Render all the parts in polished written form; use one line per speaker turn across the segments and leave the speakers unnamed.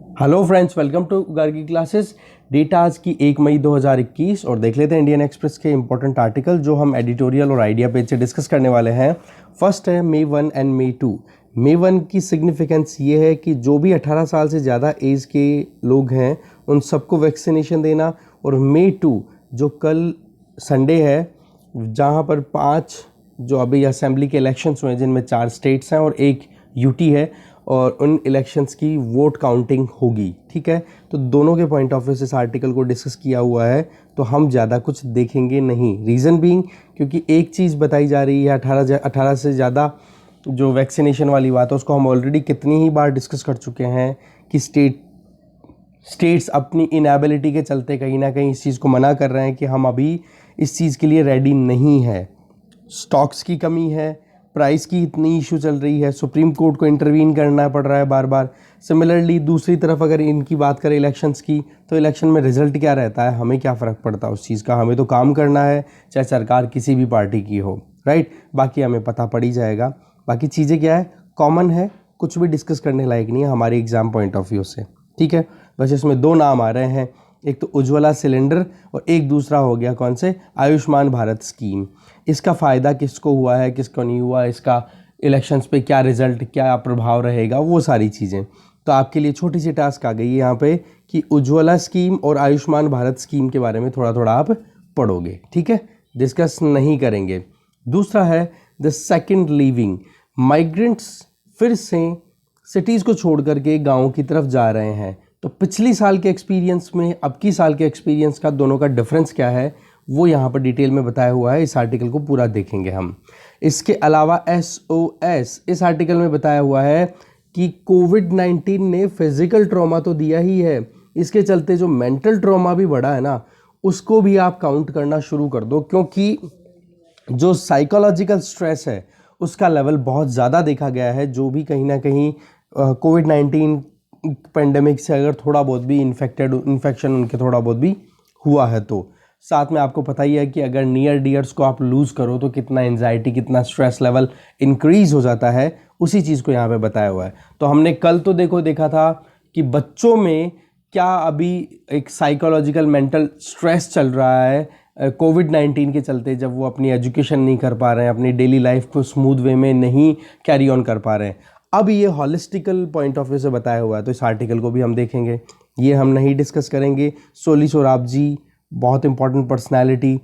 Hello friends, welcome to Gargi classes. Date आज की 1 मई 2021 और देख लेते हैं इंडियन एक्सप्रेस के इंपॉर्टेंट आर्टिकल जो हम एडिटोरियल और आइडिया पेज से डिस्कस करने वाले हैं। फर्स्ट है May 1 एंड May 2। May 1 की सिग्निफिकेंस ये है कि जो भी 18 साल से ज़्यादा एज के लोग हैं उन सबको वैक्सीनेशन देना, और May 2 जो कल संडे है जहाँ पर 5 जो अभी असेंबली के इलेक्शंस हुए हैं जिनमें 4 स्टेट्स हैं और 1 यूटी है, और उन इलेक्शंस की वोट काउंटिंग होगी। ठीक है, तो दोनों के पॉइंट ऑफ व्यू से इस आर्टिकल को डिस्कस किया हुआ है, तो हम ज़्यादा कुछ देखेंगे नहीं। रीज़न बीइंग क्योंकि एक चीज़ बताई जा रही है 18 से ज़्यादा जो वैक्सीनेशन वाली बात है उसको हम ऑलरेडी कितनी ही बार डिस्कस कर चुके हैं कि स्टेट्स अपनी इनएबिलिटी के चलते कहीं ना कहीं इस चीज़ को मना कर रहे हैं कि हम अभी इस चीज़ के लिए रेडी नहीं है। स्टॉक्स की कमी है, प्राइस की इतनी इशू चल रही है, सुप्रीम कोर्ट को इंटरवीन करना पड़ रहा है बार बार। सिमिलरली दूसरी तरफ अगर इनकी बात करें इलेक्शंस की, तो इलेक्शन में रिजल्ट क्या रहता है, हमें क्या फ़र्क पड़ता है उस चीज़ का। हमें तो काम करना है, चाहे सरकार किसी भी पार्टी की हो, राइट। बाकी हमें पता पड़ ही जाएगा। बाकी चीज़ें क्या है, कॉमन है, कुछ भी डिस्कस करने लायक नहीं है हमारे एग्ज़ाम पॉइंट ऑफ व्यू से। ठीक है, बस इसमें 2 नाम आ रहे हैं, एक तो उज्ज्वला सिलेंडर और एक दूसरा हो गया कौन से, आयुष्मान भारत स्कीम। इसका फ़ायदा किसको हुआ है, किसको नहीं हुआ, इसका इलेक्शंस पे क्या रिज़ल्ट, क्या प्रभाव रहेगा, वो सारी चीज़ें। तो आपके लिए छोटी सी टास्क आ गई है यहाँ पे कि उज्ज्वला स्कीम और आयुष्मान भारत स्कीम के बारे में थोड़ा थोड़ा आप पढ़ोगे। ठीक है, डिस्कस नहीं करेंगे। दूसरा है द सेकंड लिविंग। माइग्रेंट्स फिर से सिटीज़ को छोड़ करके गाँव की तरफ जा रहे हैं, तो पिछली साल के एक्सपीरियंस में अब की साल के एक्सपीरियंस का दोनों का डिफरेंस क्या है वो यहाँ पर डिटेल में बताया हुआ है। इस आर्टिकल को पूरा देखेंगे हम। इसके अलावा SOS इस आर्टिकल में बताया हुआ है कि कोविड-19 ने फिजिकल ट्रॉमा तो दिया ही है, इसके चलते जो मेंटल ट्रॉमा भी बढ़ा है ना, उसको भी आप काउंट करना शुरू कर दो, क्योंकि जो साइकोलॉजिकल स्ट्रेस है उसका लेवल बहुत ज़्यादा देखा गया है। जो भी कहीं ना कहीं कोविड-19 पेंडेमिक से अगर थोड़ा बहुत भी इन्फेक्शन उनके थोड़ा बहुत भी हुआ है, तो साथ में आपको पता ही है कि अगर नियर डियर्स को आप लूज़ करो तो कितना एंजाइटी, कितना स्ट्रेस लेवल इंक्रीज़ हो जाता है। उसी चीज़ को यहाँ पे बताया हुआ है। तो हमने कल तो देखा था कि बच्चों में क्या अभी एक साइकोलॉजिकल मेंटल स्ट्रेस चल रहा है कोविड-19 के चलते, जब वो अपनी एजुकेशन नहीं कर पा रहे हैं, अपनी डेली लाइफ को स्मूथ वे में नहीं कैरी ऑन कर पा रहे हैं। अब ये हॉलिस्टिकल पॉइंट ऑफ व्यू से बताया हुआ है, तो इस आर्टिकल को भी हम देखेंगे। ये हम नहीं डिस्कस करेंगे। सोली सोराब जी बहुत इंपॉर्टेंट पर्सनालिटी,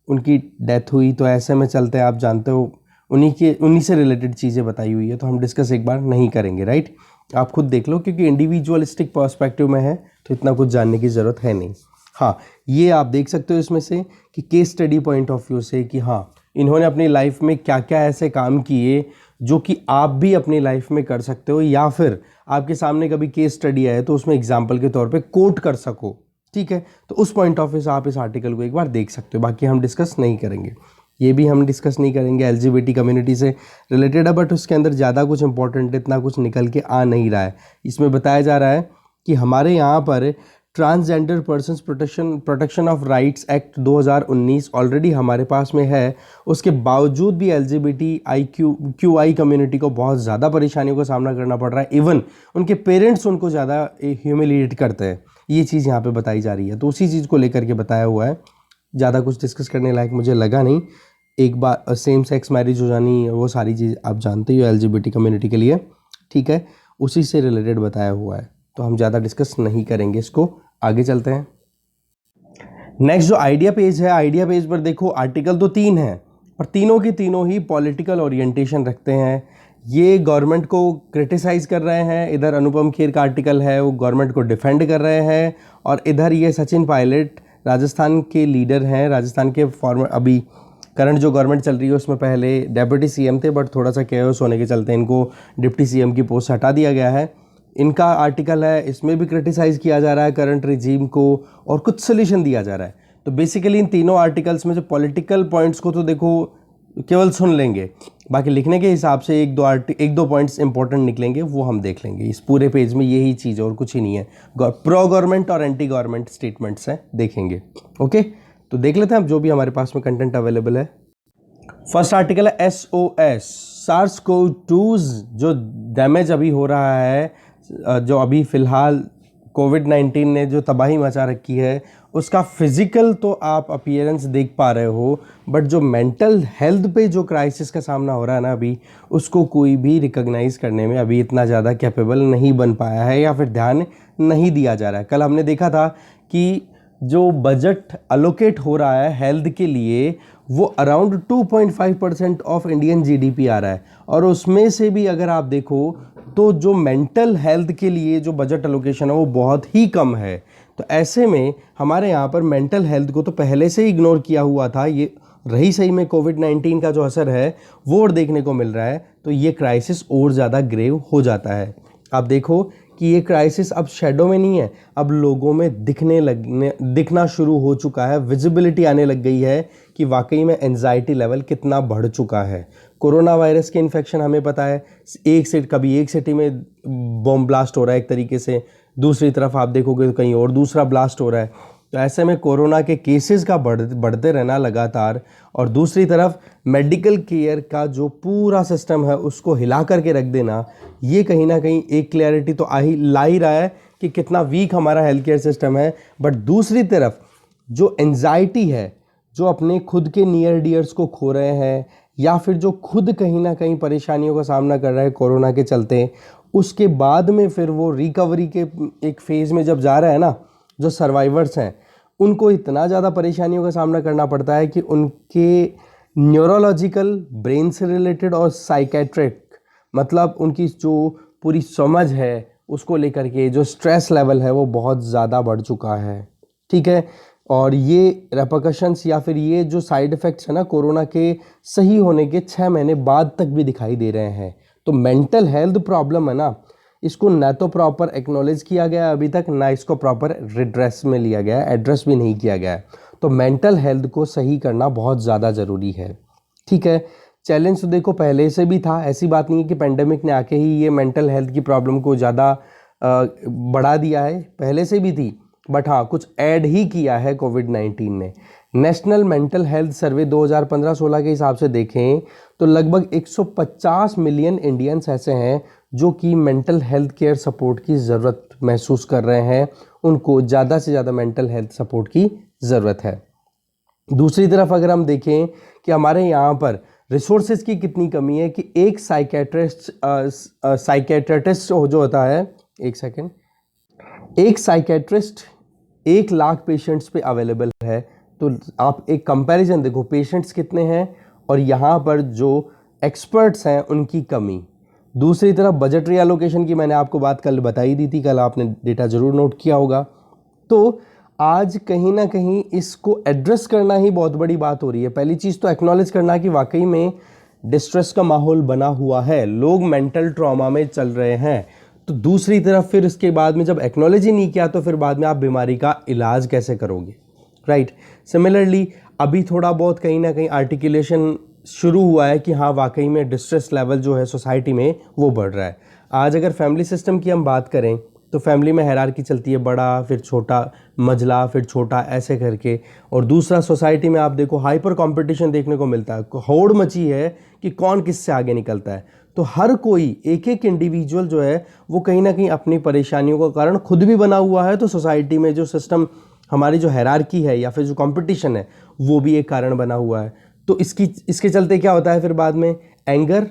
उनकी डेथ हुई, तो ऐसे में चलते हैं, आप जानते हो उन्हीं से रिलेटेड चीज़ें बताई हुई है, तो हम डिस्कस एक बार नहीं करेंगे, राइट। आप खुद देख लो, क्योंकि इंडिविजुअलिस्टिक पर्सपेक्टिव में है तो इतना कुछ जानने की ज़रूरत है नहीं। हाँ, ये आप देख सकते हो इसमें से कि case study point of view से कि हाँ इन्होंने अपनी लाइफ में क्या क्या ऐसे काम किए जो कि आप भी अपनी लाइफ में कर सकते हो, या फिर आपके सामने कभी केस स्टडी आए तो उसमें एग्जाम्पल के तौर पे कोट कर सको। ठीक है, तो उस पॉइंट ऑफ व्यू से आप इस आर्टिकल को एक बार देख सकते हो। बाकी हम डिस्कस नहीं करेंगे, ये भी हम डिस्कस नहीं करेंगे। LGBT कम्युनिटी से रिलेटेड है, बट उसके अंदर ज़्यादा कुछ इंपॉर्टेंट इतना कुछ निकल के आ नहीं रहा है। इसमें बताया जा रहा है कि हमारे यहाँ पर transgender persons protection of rights act 2019 already हमारे पास में है। उसके बावजूद भी LGBTIQI कम्युनिटी को बहुत ज़्यादा परेशानियों का सामना करना पड़ रहा है। इवन उनके पेरेंट्स उनको ज़्यादा ह्यूमिलिएट करते हैं। ये चीज़ यहाँ पे बताई जा रही है, तो उसी चीज़ को लेकर के बताया हुआ है। ज़्यादा कुछ डिस्कस करने लायक मुझे लगा नहीं। एक बार सेम सेक्स मैरिज हो जानी, वो सारी चीज़ आप जानते ही हो LGBT कम्युनिटी के लिए। ठीक है, उसी से रिलेटेड बताया हुआ है, तो हम ज़्यादा डिस्कस नहीं करेंगे इसको। आगे चलते हैं। नेक्स्ट जो आइडिया पेज है, आइडिया पेज पर देखो आर्टिकल तो 3 हैं, और तीनों के तीनों ही पॉलिटिकल ओरिएंटेशन रखते हैं। ये गवर्नमेंट को क्रिटिसाइज़ कर रहे हैं, इधर अनुपम खेर का आर्टिकल है वो गवर्नमेंट को डिफेंड कर रहे हैं, और इधर ये सचिन पायलट राजस्थान के लीडर हैं। राजस्थान के फॉर्मर, अभी करंट जो गवर्नमेंट चल रही है उसमें पहले डेप्यूटी CM थे, बट थोड़ा सा केओस होने के चलते इनको डिप्टी CM की पोस्ट हटा दिया गया है। इनका आर्टिकल है, इसमें भी क्रिटिसाइज़ किया जा रहा है करंट रिजीम को, और कुछ सोल्यूशन दिया जा रहा है। तो बेसिकली इन तीनों आर्टिकल्स में जो पॉलिटिकल पॉइंट्स को तो देखो केवल सुन लेंगे, बाकी लिखने के हिसाब से एक दो पॉइंट्स इंपॉर्टेंट निकलेंगे, वो हम देख लेंगे। इस पूरे पेज में यही चीज़ और कुछ ही नहीं है। प्रो गवर्नमेंट और एंटी गवर्नमेंट स्टेटमेंट्स हैं, देखेंगे। ओके, तो देख लेते हैं अब जो भी हमारे पास में कंटेंट अवेलेबल है। फर्स्ट आर्टिकल है SOS, SARS-CoV-2 जो डैमेज अभी हो रहा है, जो अभी फ़िलहाल कोविड-19 ने जो तबाही मचा रखी है उसका फिज़िकल तो आप अपीयरेंस देख पा रहे हो, बट जो मेंटल हेल्थ पे जो क्राइसिस का सामना हो रहा है ना अभी, उसको कोई भी रिकॉग्नाइज़ करने में अभी इतना ज़्यादा कैपेबल नहीं बन पाया है या फिर ध्यान नहीं दिया जा रहा है। कल हमने देखा था कि जो बजट अलोकेट हो रहा है हेल्थ के लिए वो अराउंड 2.5% ऑफ इंडियन जीडीपी आ रहा है, और उसमें से भी अगर आप देखो तो जो मेंटल हेल्थ के लिए जो बजट अलोकेशन है वो बहुत ही कम है। तो ऐसे में हमारे यहाँ पर मेंटल हेल्थ को तो पहले से ही इग्नोर किया हुआ था, ये रही सही में कोविड-19 का जो असर है वो और देखने को मिल रहा है, तो ये क्राइसिस और ज़्यादा ग्रेव हो जाता है। आप देखो कि ये क्राइसिस अब शैडो में नहीं है, अब लोगों में दिखना शुरू हो चुका है, विजिबिलिटी आने लग गई है कि वाकई में एंजाइटी लेवल कितना बढ़ चुका है। कोरोना वायरस के इन्फेक्शन हमें पता है, कभी एक सिटी में बॉम्ब ब्लास्ट हो रहा है एक तरीके से, दूसरी तरफ आप देखोगे तो कहीं और दूसरा ब्लास्ट हो रहा है। तो ऐसे में कोरोना के केसेस का बढ़ते रहना लगातार, और दूसरी तरफ मेडिकल केयर का जो पूरा सिस्टम है उसको हिला करके रख देना, ये कहीं ना कहीं एक क्लैरिटी तो ला ही रहा है कि कितना वीक हमारा हेल्थ केयर सिस्टम है। बट दूसरी तरफ जो एंजाइटी है, जो अपने खुद के नियर डियर्स को खो रहे हैं या फिर जो खुद कहीं ना कहीं परेशानियों का सामना कर रहा है कोरोना के चलते, उसके बाद में फिर वो रिकवरी के एक फेज़ में जब जा रहा है ना, जो सर्वाइवर्स हैं उनको इतना ज़्यादा परेशानियों का सामना करना पड़ता है कि उनके न्यूरोलॉजिकल, ब्रेन से रिलेटेड और साइकेट्रिक, मतलब उनकी जो पूरी समझ है उसको लेकर के जो स्ट्रेस लेवल है वो बहुत ज़्यादा बढ़ चुका है। ठीक है, और ये रेपरकशंस या फिर ये जो साइड इफ़ेक्ट्स है ना कोरोना के सही होने के 6 महीने बाद तक भी दिखाई दे रहे हैं। तो मेंटल हेल्थ प्रॉब्लम है ना, इसको ना तो प्रॉपर एक्नॉलेज किया गया अभी तक, ना इसको प्रॉपर रिड्रेस में लिया गया है, एड्रेस भी नहीं किया गया है। तो मेंटल हेल्थ को सही करना बहुत ज़्यादा ज़रूरी है। ठीक है, चैलेंज तो देखो पहले से भी था, ऐसी बात नहीं है कि पेंडेमिक ने आके ही ये मेंटल हेल्थ की प्रॉब्लम को ज़्यादा बढ़ा दिया है, पहले से भी थी, बट हाँ कुछ ऐड ही किया है कोविड-19 ने। नेशनल मेंटल हेल्थ सर्वे 2015-16 के हिसाब से देखें तो लगभग 150 मिलियन इंडियंस ऐसे हैं जो कि मेंटल हेल्थ केयर सपोर्ट की ज़रूरत महसूस कर रहे हैं, उनको ज़्यादा से ज़्यादा मेंटल हेल्थ सपोर्ट की ज़रूरत है। दूसरी तरफ अगर हम देखें कि हमारे यहाँ पर रिसोर्सेज की कितनी कमी है कि एक साइकेट्रिस्ट जो होता है, एक साइकेट्रिस्ट 1 लाख पेशेंट्स पे अवेलेबल है। तो आप एक कंपैरिजन देखो, पेशेंट्स कितने हैं और यहाँ पर जो एक्सपर्ट्स हैं उनकी कमी। दूसरी तरफ बजट रीअलोकेशन की मैंने आपको बात कल बताई दी थी, कल आपने डेटा ज़रूर नोट किया होगा। तो आज कहीं ना कहीं इसको एड्रेस करना ही बहुत बड़ी बात हो रही है। पहली चीज़ तो एक्नॉलेज करना कि वाकई में डिस्ट्रेस का माहौल बना हुआ है, लोग मेंटल ट्रॉमा में चल रहे हैं। तो दूसरी तरफ फिर इसके बाद में जब एक्नॉलेज ही नहीं किया तो फिर बाद में आप बीमारी का इलाज कैसे करोगे, राइट। सिमिलरली अभी थोड़ा बहुत कहीं ना कहीं आर्टिकुलेशन शुरू हुआ है कि हाँ वाकई में डिस्ट्रेस लेवल जो है सोसाइटी में वो बढ़ रहा है। आज अगर फैमिली सिस्टम की हम बात करें तो फैमिली में हायरार्की चलती है, बड़ा फिर छोटा, मझला फिर छोटा, ऐसे करके। और दूसरा सोसाइटी में आप देखो हाइपर कंपटीशन देखने को मिलता है, होड़ मची है कि कौन किससे आगे निकलता है। तो हर कोई एक एक इंडिविजुअल जो है वो कहीं ना कहीं अपनी परेशानियों का कारण खुद भी बना हुआ है। तो सोसाइटी में जो सिस्टम हमारी जो हायरार्की है या फिर जो कंपटीशन है वो भी एक कारण बना हुआ है। तो इसके चलते क्या होता है फिर बाद में एंगर,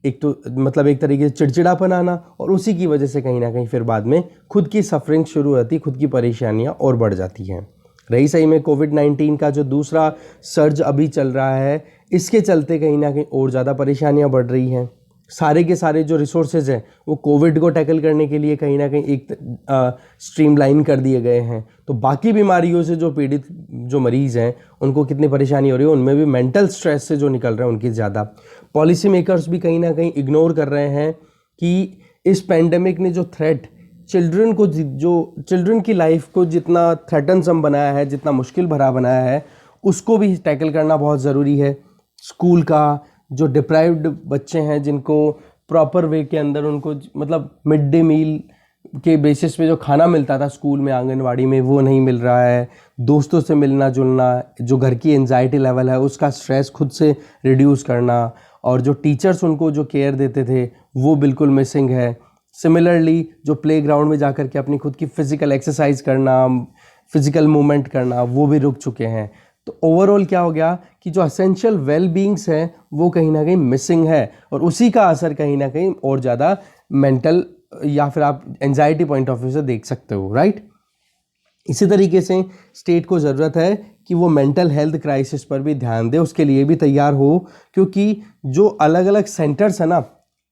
एक तो मतलब एक तरीके से चिड़चिड़ापन आना, और उसी की वजह से कहीं ना कहीं फिर बाद में खुद की सफरिंग शुरू होती, खुद की परेशानियां और बढ़ जाती हैं। रही सही में कोविड-19 का जो दूसरा सर्ज अभी चल रहा है, इसके चलते कहीं ना कहीं और ज़्यादा परेशानियां बढ़ रही हैं। सारे के सारे जो रिसोर्सेज हैं वो कोविड को टैकल करने के लिए कहीं ना कहीं एक स्ट्रीमलाइन कर दिए गए हैं। तो बाकी बीमारियों से जो पीड़ित जो मरीज़ हैं उनको कितनी परेशानी हो रही है, उनमें भी मेंटल स्ट्रेस से जो निकल रहे हैं उनकी ज़्यादा। पॉलिसी मेकर्स भी कहीं ना कहीं इग्नोर कर रहे हैं कि इस पैंडेमिक ने जो थ्रेट चिल्ड्रन की लाइफ को जितना थ्रेटनसम बनाया है, जितना मुश्किल भरा बनाया है, उसको भी टैकल करना बहुत ज़रूरी है। स्कूल का जो डिप्राइव्ड बच्चे हैं जिनको प्रॉपर वे के अंदर उनको मतलब मिड डे मील के बेसिस पे जो खाना मिलता था स्कूल में, आंगनवाड़ी में, वो नहीं मिल रहा है। दोस्तों से मिलना जुलना, जो घर की एंजाइटी लेवल है उसका स्ट्रेस खुद से रिड्यूस करना, और जो टीचर्स उनको जो केयर देते थे वो बिल्कुल मिसिंग है। सिमिलरली जो प्लेग्राउंड में जाकर के अपनी खुद की फिजिकल एक्सरसाइज करना, फिजिकल मूवमेंट करना, वो भी रुक चुके हैं। तो ओवरऑल क्या हो गया कि जो एसेंशियल वेल बीइंग्स हैं वो कहीं ना कहीं मिसिंग है, और उसी का असर कहीं ना कहीं और ज़्यादा मेंटल या फिर आप एंजाइटी पॉइंट ऑफ व्यू से देख सकते हो, राइट। इसी तरीके से स्टेट को ज़रूरत है कि वो मेंटल हेल्थ क्राइसिस पर भी ध्यान दे, उसके लिए भी तैयार हो, क्योंकि जो अलग अलग सेंटर्स है ना,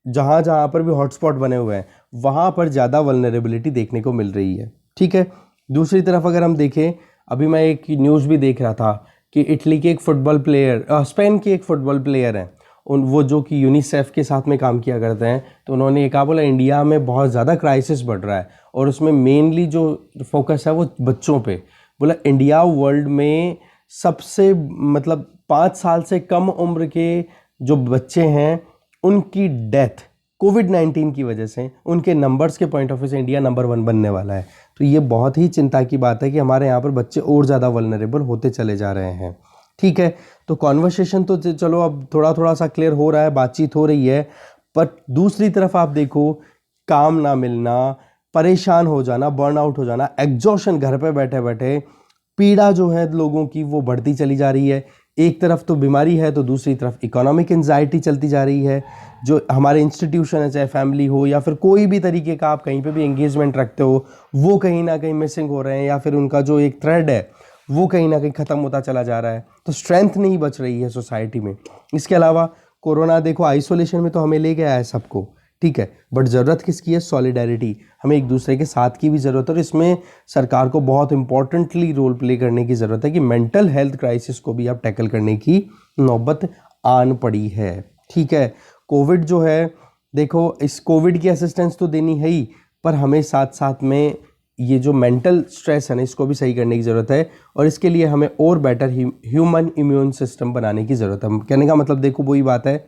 जहाँ जहाँ पर भी हॉटस्पॉट बने हुए हैं, वहाँ पर ज़्यादा वल्नरेबिलिटी देखने को मिल रही है, ठीक है। दूसरी तरफ अगर हम देखें, अभी मैं एक न्यूज़ भी देख रहा था कि इटली के एक फुटबॉल प्लेयर, स्पेन के एक फुटबॉल प्लेयर हैं, वो जो कि यूनिसेफ के साथ में काम किया करते हैं, तो उन्होंने ये कहा, बोला इंडिया में बहुत ज़्यादा क्राइसिस बढ़ रहा है और उसमें मेनली जो फोकस है वो बच्चों पे। बोला इंडिया वर्ल्ड में सबसे मतलब 5 साल से कम उम्र के जो बच्चे हैं उनकी डेथ कोविड-19 की वजह से, उनके नंबर्स के पॉइंट ऑफ व्यू से इंडिया नंबर 1 बनने वाला है। तो ये बहुत ही चिंता की बात है कि हमारे यहाँ पर बच्चे और ज़्यादा वल्नरेबल होते चले जा रहे हैं, ठीक है। तो कॉन्वर्सेशन तो चलो अब थोड़ा थोड़ा सा क्लियर हो रहा है, बातचीत हो रही है, पर दूसरी तरफ आप देखो, काम ना मिलना, परेशान हो जाना, बर्नआउट हो जाना, एग्जॉशन, घर पे बैठे बैठे पीड़ा जो है लोगों की वो बढ़ती चली जा रही है। एक तरफ तो बीमारी है तो दूसरी तरफ इकोनॉमिक एंजाइटी चलती जा रही है। जो हमारे इंस्टीट्यूशन है, चाहे फैमिली हो या फिर कोई भी तरीके का आप कहीं पे भी एंगेजमेंट रखते हो, वो कहीं ना कहीं मिसिंग हो रहे हैं, या फिर उनका जो एक थ्रेड है वो कहीं ना कहीं ख़त्म होता चला जा रहा है। तो स्ट्रेंथ नहीं बच रही है सोसाइटी में। इसके अलावा कोरोना देखो, आइसोलेशन में तो हमें ले गया है सबको, ठीक है, बट ज़रूरत किसकी है? सॉलिडारिटी, हमें एक दूसरे के साथ की भी ज़रूरत है। और इसमें सरकार को बहुत इंपॉर्टेंटली रोल प्ले करने की ज़रूरत है कि मेंटल हेल्थ क्राइसिस को भी आप टैकल करने की नौबत आन पड़ी है, ठीक है। कोविड जो है, देखो इस कोविड की असिस्टेंस तो देनी है ही, पर हमें साथ साथ में ये जो मेंटल स्ट्रेस है ना, इसको भी सही करने की ज़रूरत है, और इसके लिए हमें और बेटर ह्यूमन इम्यून सिस्टम बनाने की ज़रूरत है। कहने का मतलब देखो वही बात है,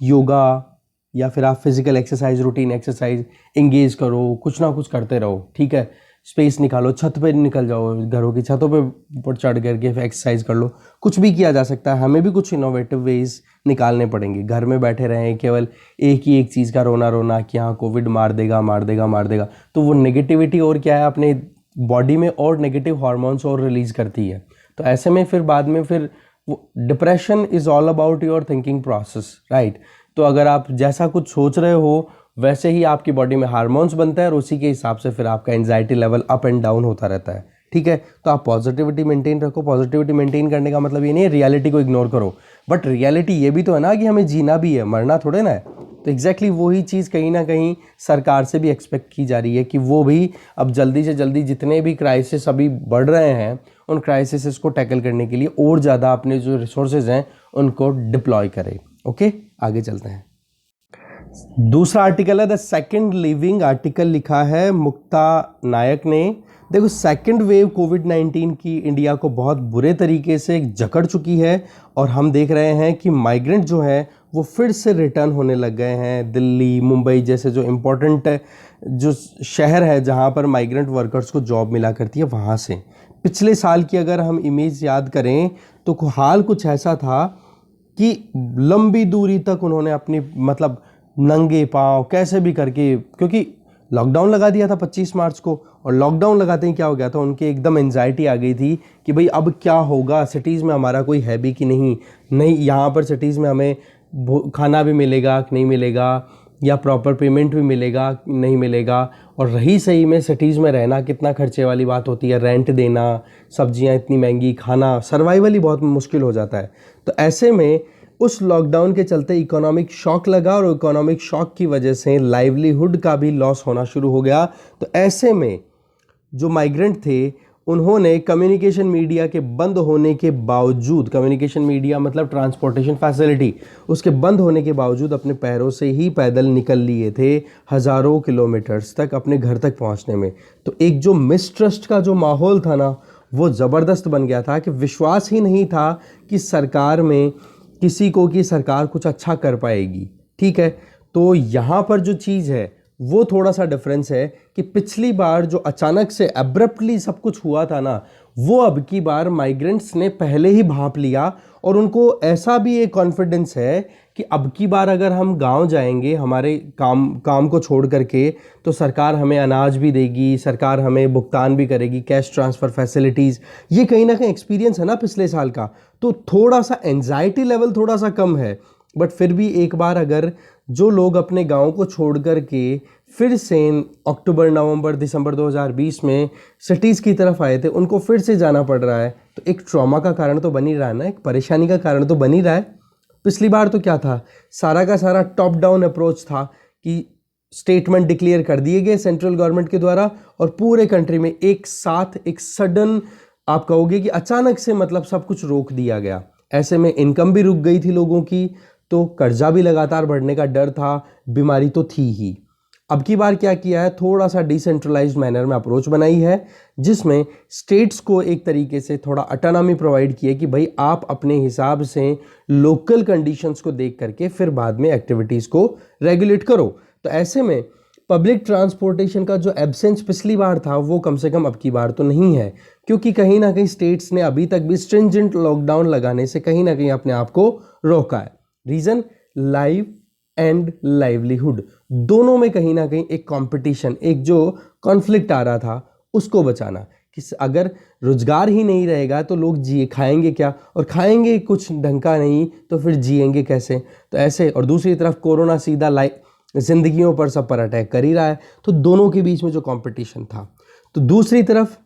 योगा या फिर आप physical exercise, routine exercise engage करो, कुछ ना कुछ करते रहो, ठीक है। स्पेस निकालो, छत पे निकल जाओ, घरों की छतों पे ऊपर चढ़ करके एक्सरसाइज कर लो, कुछ भी किया जा सकता है। हमें भी कुछ इनोवेटिव वेज निकालने पड़ेंगे। घर में बैठे रहें केवल एक ही एक चीज़ का रोना कि हाँ कोविड मार देगा मार देगा मार देगा, तो वो नेगेटिविटी और क्या है, अपने बॉडी में और नेगेटिव हार्मोन्स और रिलीज करती है। तो ऐसे में फिर बाद में फिर वो depression is all about your thinking process, right. तो अगर आप जैसा कुछ सोच रहे हो वैसे ही आपकी बॉडी में हार्मोन्स बनता है, और उसी के हिसाब से फिर आपका anxiety level up and down होता रहता है, ठीक है। तो आप पॉजिटिविटी मेंटेन रखो। पॉजिटिविटी मेंटेन करने का मतलब ये नहीं है रियलिटी को इग्नोर करो, बट रियलिटी ये भी तो है ना कि हमें जीना भी है, मरना थोड़े ना है। तो एग्जैक्टली वही चीज़ कहीं ना कहीं सरकार से भी एक्सपेक्ट की जा रही है कि वो भी अब जल्दी से जल्दी जितने भी क्राइसिस अभी बढ़ रहे हैं उन क्राइसिस को टैकल करने के लिए और ज़्यादा अपने जो रिसोर्सेज हैं उनको डिप्लॉय करें। ओके, आगे चलते हैं। दूसरा आर्टिकल है द सेकंड लिविंग, आर्टिकल लिखा है मुक्ता नायक ने। देखो, सेकंड वेव कोविड-19 की इंडिया को बहुत बुरे तरीके से जकड़ चुकी है, और हम देख रहे हैं कि माइग्रेंट जो है वो फिर से रिटर्न होने लग गए हैं। दिल्ली, मुंबई जैसे जो इम्पोर्टेंट जो शहर है जहाँ पर माइग्रेंट वर्कर्स को जॉब मिला करती है, वहाँ से पिछले साल की अगर हम इमेज याद करें तो हाल कुछ ऐसा था कि लंबी दूरी तक उन्होंने अपनी मतलब नंगे पांव कैसे भी करके, क्योंकि लॉकडाउन लगा दिया था 25 मार्च को, और लॉकडाउन लगाते ही क्या हो गया था, उनके एकदम एंजाइटी आ गई थी कि भाई अब क्या होगा, सिटीज़ में हमारा कोई है भी कि नहीं, यहाँ पर सिटीज़ में हमें खाना भी मिलेगा कि नहीं मिलेगा, या प्रॉपर पेमेंट भी मिलेगा नहीं मिलेगा, और रही सही में सिटीज़ में रहना कितना खर्चे वाली बात होती है, रेंट देना, सब्जियां इतनी महंगी, खाना, सर्वाइवल ही बहुत मुश्किल हो जाता है। तो ऐसे में उस लॉकडाउन के चलते इकोनॉमिक शॉक लगा, और इकोनॉमिक शॉक की वजह से लाइवलीहुड का भी लॉस होना शुरू हो गया। तो ऐसे में जो माइग्रेंट थे उन्होंने कम्युनिकेशन मीडिया के बंद होने के बावजूद, कम्युनिकेशन मीडिया मतलब ट्रांसपोर्टेशन फैसिलिटी, उसके बंद होने के बावजूद अपने पैरों से ही पैदल निकल लिए थे हज़ारों किलोमीटर्स तक अपने घर तक पहुंचने में। तो एक जो मिसट्रस्ट का जो माहौल था ना, वो ज़बरदस्त बन गया था कि विश्वास ही नहीं था कि सरकार में किसी को कि सरकार कुछ अच्छा कर पाएगी, ठीक है। तो यहाँ पर जो चीज़ है वो थोड़ा सा डिफरेंस है कि पिछली बार जो अचानक से एब्रप्टली सब कुछ हुआ था ना, वो अब की बार माइग्रेंट्स ने पहले ही भांप लिया, और उनको ऐसा भी एक कॉन्फिडेंस है कि अब की बार अगर हम गांव जाएंगे हमारे काम को छोड़ करके, तो सरकार हमें अनाज भी देगी, सरकार हमें भुगतान भी करेगी, कैश ट्रांसफ़र फैसिलिटीज़। ये कहीं ना कहीं एक्सपीरियंस है ना पिछले साल का, तो थोड़ा सा एंजाइटी लेवल थोड़ा सा कम है। बट फिर भी एक बार अगर जो लोग अपने गांव को छोड़ करके फिर से अक्टूबर नवंबर दिसंबर 2020 में सिटीज़ की तरफ आए थे, उनको फिर से जाना पड़ रहा है, तो एक ट्रॉमा का कारण तो बन ही रहा है ना, एक परेशानी का कारण तो बन ही रहा है। पिछली बार तो क्या था, सारा का सारा टॉप डाउन अप्रोच था कि स्टेटमेंट डिक्लेयर कर दिए गए सेंट्रल गवर्नमेंट के द्वारा, और पूरे कंट्री में एक साथ एक सडन, आप कहोगे कि अचानक से मतलब सब कुछ रोक दिया गया। ऐसे में इनकम भी रुक गई थी लोगों की, तो कर्जा भी लगातार बढ़ने का डर था, बीमारी तो थी ही। अब की बार क्या किया है, थोड़ा सा डिसेंट्रलाइज्ड मैनर में अप्रोच बनाई है, जिसमें स्टेट्स को एक तरीके से थोड़ा ऑटोनॉमी प्रोवाइड की है कि भाई आप अपने हिसाब से लोकल कंडीशंस को देख करके फिर बाद में एक्टिविटीज़ को रेगुलेट करो। तो ऐसे में पब्लिक ट्रांसपोर्टेशन का जो एब्सेंस पिछली बार था वो कम से कम अब की बार तो नहीं है, क्योंकि कहीं ना कहीं स्टेट्स ने अभी तक भी स्ट्रिंजेंट लॉकडाउन लगाने से कहीं ना कहीं अपने आप को रोका है। रीज़न, लाइव एंड लाइवलीहुड दोनों में कहीं ना कहीं एक कंपटीशन, एक जो कॉन्फ्लिक्ट आ रहा था उसको बचाना, कि अगर रोजगार ही नहीं रहेगा तो लोग जिए खाएंगे क्या, और खाएंगे कुछ ढंग का नहीं तो फिर जिएंगे कैसे। तो ऐसे, और दूसरी तरफ कोरोना सीधा जिंदगियों पर सब पर अटैक कर ही रहा है, तो दोनों के बीच में जो कंपटीशन था। तो दूसरी तरफ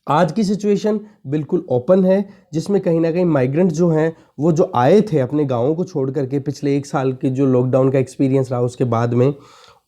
आज की सिचुएशन बिल्कुल ओपन है, जिसमें कहीं ना कहीं माइग्रेंट जो हैं वो जो आए थे अपने गाँवों को छोड़ करके पिछले एक साल के जो लॉकडाउन का एक्सपीरियंस रहा उसके बाद में,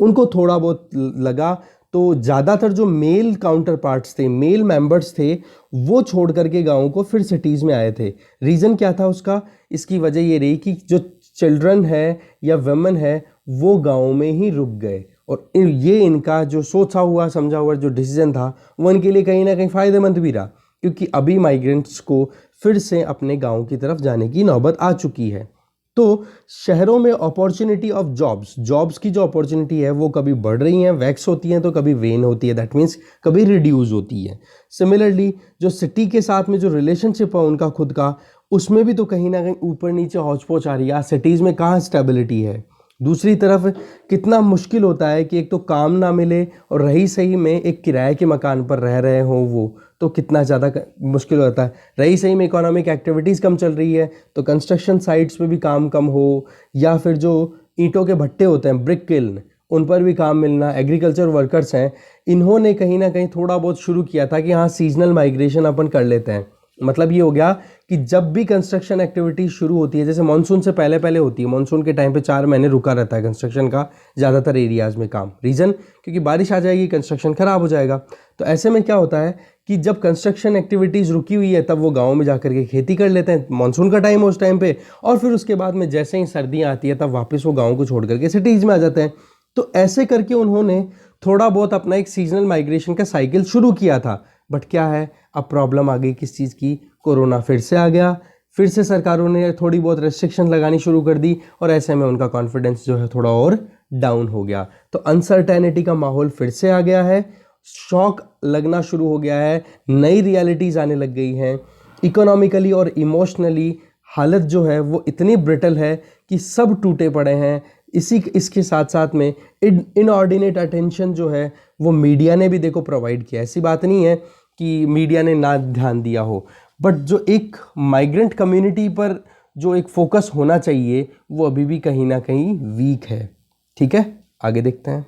उनको थोड़ा बहुत लगा, तो ज़्यादातर जो मेल काउंटर पार्ट्स थे, मेल मेंबर्स थे, वो छोड़ करके गाँवों को फिर सिटीज़ में आए थे। रीज़न क्या था उसका, इसकी वजह ये रही कि जो चिल्ड्रन है या वुमेन है वो गाँव में ही रुक गए, और ये इनका जो सोचा हुआ समझा हुआ जो डिसीजन था वो इनके लिए कहीं ना कहीं फ़ायदेमंद भी रहा, क्योंकि अभी माइग्रेंट्स को फिर से अपने गांव की तरफ जाने की नौबत आ चुकी है। तो शहरों में अपॉर्चुनिटी ऑफ जॉब्स की जो अपॉर्चुनिटी है वो कभी बढ़ रही हैं, वैक्स होती हैं, तो कभी वेन होती है, दैट मीन्स कभी रिड्यूस होती है। सिमिलरली जो सिटी के साथ में जो रिलेशनशिप है उनका खुद का, उसमें भी तो कहीं ना कहीं ऊपर नीचे हौच पौच आ रही है। सिटीज़ में कहाँ स्टेबिलिटी है, दूसरी तरफ कितना मुश्किल होता है कि एक तो काम ना मिले, और रही सही में एक किराए के मकान पर रह रहे हो वो तो कितना ज़्यादा मुश्किल होता है। रही सही में इकोनॉमिक एक्टिविटीज़ कम चल रही है, तो कंस्ट्रक्शन साइट्स पे भी काम कम हो, या फिर जो ईंटों के भट्टे होते हैं ब्रिक किल्न, उन पर भी काम मिलना। एग्रीकल्चर वर्कर्स हैं, इन्होंने कहीं ना कहीं थोड़ा बहुत शुरू किया था कि हाँ सीजनल माइग्रेशन अपन कर लेते हैं। मतलब ये हो गया कि जब भी कंस्ट्रक्शन एक्टिविटी शुरू होती है, जैसे मानसून से पहले पहले होती है, मानसून के टाइम पे 4 महीने रुका रहता है कंस्ट्रक्शन का ज़्यादातर एरियाज़ में काम। रीज़न, क्योंकि बारिश आ जाएगी, कंस्ट्रक्शन ख़राब हो जाएगा। तो ऐसे में क्या होता है कि जब कंस्ट्रक्शन एक्टिविटीज़ रुकी हुई है तब वो गाँव में जा के खेती कर लेते हैं, मानसून का टाइम है उस टाइम पर, और फिर उसके बाद में जैसे ही सर्दियाँ आती है तब वापस वो गाँव को छोड़ करके सिटीज़ में आ जाते हैं। तो ऐसे करके उन्होंने थोड़ा बहुत अपना एक सीजनल माइग्रेशन का साइकिल शुरू किया था। बट क्या है, अब प्रॉब्लम आ गई किस चीज़ की, कोरोना फिर से आ गया, फिर से सरकारों ने थोड़ी बहुत रेस्ट्रिक्शन लगानी शुरू कर दी, और ऐसे में उनका कॉन्फिडेंस जो है थोड़ा और डाउन हो गया। तो अनसर्टेनिटी का माहौल फिर से आ गया है, शॉक लगना शुरू हो गया है, नई रियलिटीज़ आने लग गई हैं। इकोनॉमिकली और इमोशनली हालत जो है वो इतनी ब्रिटल है कि सब टूटे पड़े हैं। इसके साथ साथ में इनऑर्डिनेट अटेंशन जो है वो मीडिया ने भी देखो प्रोवाइड किया। ऐसी बात नहीं है कि मीडिया ने ना ध्यान दिया हो, बट जो एक माइग्रेंट कम्युनिटी पर जो एक फोकस होना चाहिए वो अभी भी कहीं ना कहीं वीक है। ठीक है, आगे देखते हैं।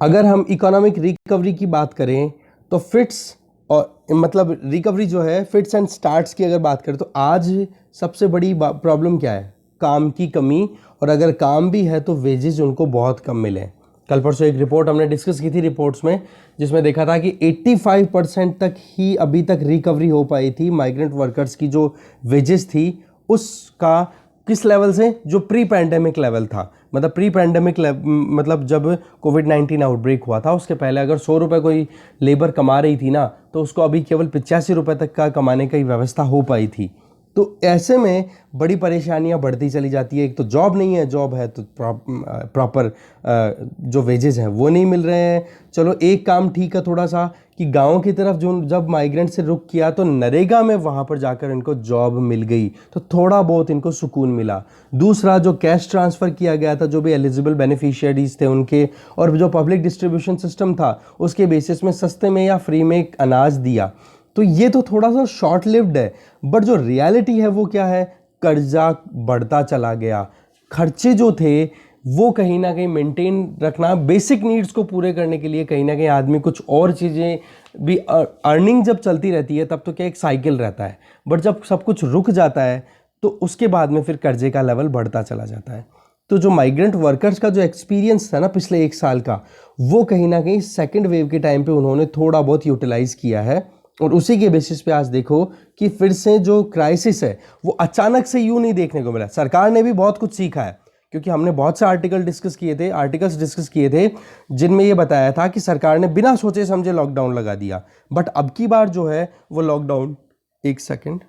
अगर हम इकोनॉमिक रिकवरी की बात करें तो फिट्स और मतलब रिकवरी जो है फिट्स एंड स्टार्ट्स की अगर बात करें तो आज सबसे बड़ी प्रॉब्लम क्या है, काम की कमी, और अगर काम भी है तो वेजेस उनको बहुत कम मिले। कल परसों एक रिपोर्ट हमने डिस्कस की थी रिपोर्ट्स में, जिसमें देखा था कि 85% तक ही अभी तक रिकवरी हो पाई थी माइग्रेंट वर्कर्स की जो वेजेस थी उसका, किस लेवल से, जो प्री पैंडेमिक लेवल था। मतलब प्री पैंडेमिक मतलब जब कोविड-19 आउटब्रेक हुआ था उसके पहले अगर 100 रुपये कोई लेबर कमा रही थी ना, तो उसको अभी केवल 85 रुपये तक का कमाने की व्यवस्था हो पाई थी। तो ऐसे में बड़ी परेशानियां बढ़ती चली जाती है। एक तो जॉब नहीं है, जॉब है तो प्रॉपर जो वेजेस हैं वो नहीं मिल रहे हैं। चलो एक काम ठीक है थोड़ा सा कि गांव की तरफ जो जब माइग्रेंट से रुक किया तो नरेगा में वहाँ पर जाकर इनको जॉब मिल गई, तो थोड़ा बहुत इनको सुकून मिला। दूसरा, जो कैश ट्रांसफ़र किया गया था जो भी एलिजिबल बेनिफिशियरीज थे उनके, और जो पब्लिक डिस्ट्रीब्यूशन सिस्टम था उसके बेसिस में सस्ते में या फ्री में अनाज दिया। तो ये तो थोड़ा सा शॉर्ट लिव्ड है, बट जो रियलिटी है वो क्या है, कर्जा बढ़ता चला गया। खर्चे जो थे वो कहीं ना कहीं मेंटेन रखना, बेसिक नीड्स को पूरे करने के लिए कहीं ना कहीं आदमी कुछ और चीज़ें भी, अर्निंग जब चलती रहती है तब तो क्या एक साइकिल रहता है, बट जब सब कुछ रुक जाता है तो उसके बाद में फिर कर्जे का लेवल बढ़ता चला जाता है। तो जो माइग्रेंट वर्कर्स का जो एक्सपीरियंस था ना पिछले 1 साल का, वो कहीं ना कहीं सेकेंड वेव के टाइम पे उन्होंने थोड़ा बहुत यूटिलाइज किया है, और उसी के बेसिस पे आज देखो कि फिर से जो क्राइसिस है वो अचानक से यूं नहीं देखने को मिला। सरकार ने भी बहुत कुछ सीखा है, क्योंकि हमने बहुत से आर्टिकल्स डिस्कस किए थे जिनमें ये बताया था कि सरकार ने बिना सोचे समझे लॉकडाउन लगा दिया, बट अब की बार जो है वो लॉकडाउन, एक सेकेंड,